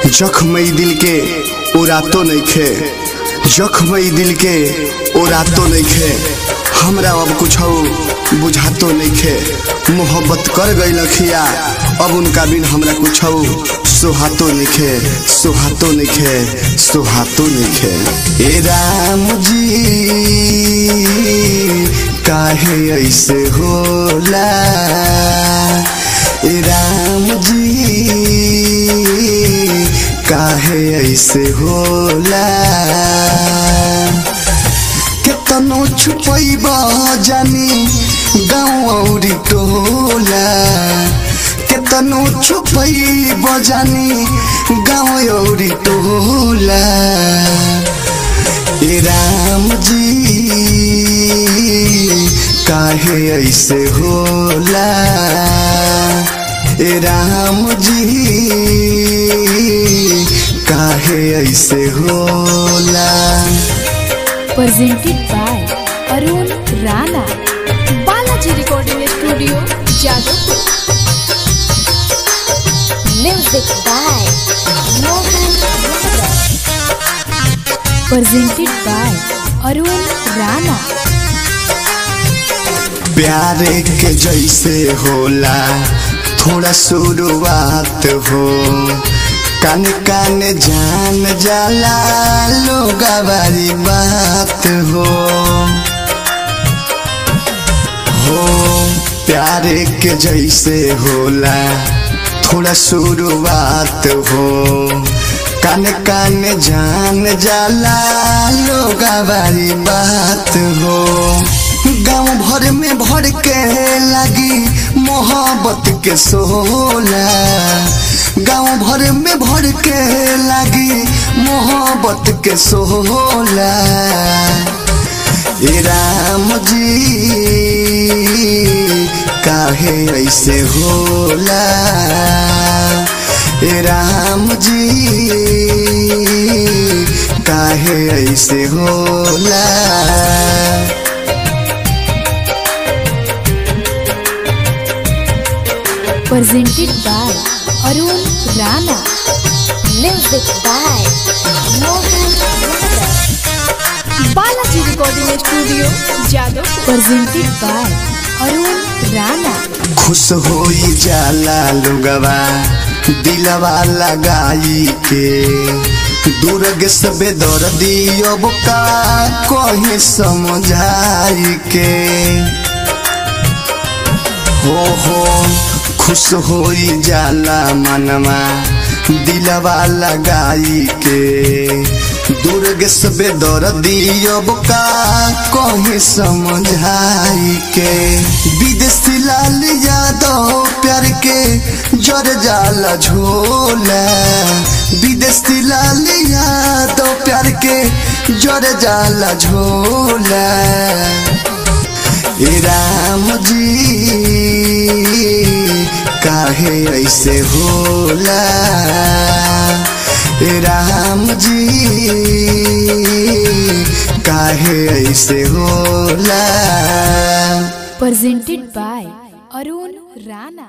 जख्म दिल के उरातो नइखे, जख्म दिल के उरातो नइखे। हमरा अब कुछ बुझातो नइखे। मोहब्बत कर गई लखिया, अब उनका बिन हमरा कुछ सुहातो नइखे, सुहातो नइखे, सुहातो नइखे। ए राम जी काहे ऐसे होला, ए राम जी काहे ऐसे होला। केतनो छुपैब जानी गाँव औरी टोला, केतनो छुपैब जानी गाँव औरी टोला। ए राम जी काहे ऐसे होला, ए राम जी काहे ऐसे होला। Presented by Arun Rana, Balaji Recording Studio, Jadavpur. Music by Mohan Yadav. Presented by Arun Rana. प्यारे के जैसे होला थोड़ा शुरुआत हो, कान कान जान जाला लोग बारी बात हो। प्यारे के जैसे होला थोड़ा शुरुआत हो, कान कान जान जाला लोग बारी बात हो। गाँव भर में भर के लगी मोहब्बत के सोला, गाँव भर में भर के लगी मोहब्बत के सोला। ए राम जी काहे ऐसे होला, ए राम जी काहे ऐसे होला। Presented by Arun Rana. Music by Mohan Yadav. Balaji Recording Studio, Jadavpur. Presented by Arun Rana. खुश होई जाला लोगवा दिलवा लगाई के, दुर्ग सबे दर्दी अब का कहीं समझाई के। हो खुश होई जाला मनवा दिलवा लगाई के, दुर्ग सबे दर्दी अब का कहीं समझाई के। विदेशी लाल यादव प्यार के जर जाला झोला, विदेशी लाल यादव प्यार के जर जाला झोला। ए राम जी काहे ऐसे होला, ए राम जी काहे ऐसे होला। Presented by Arun Rana.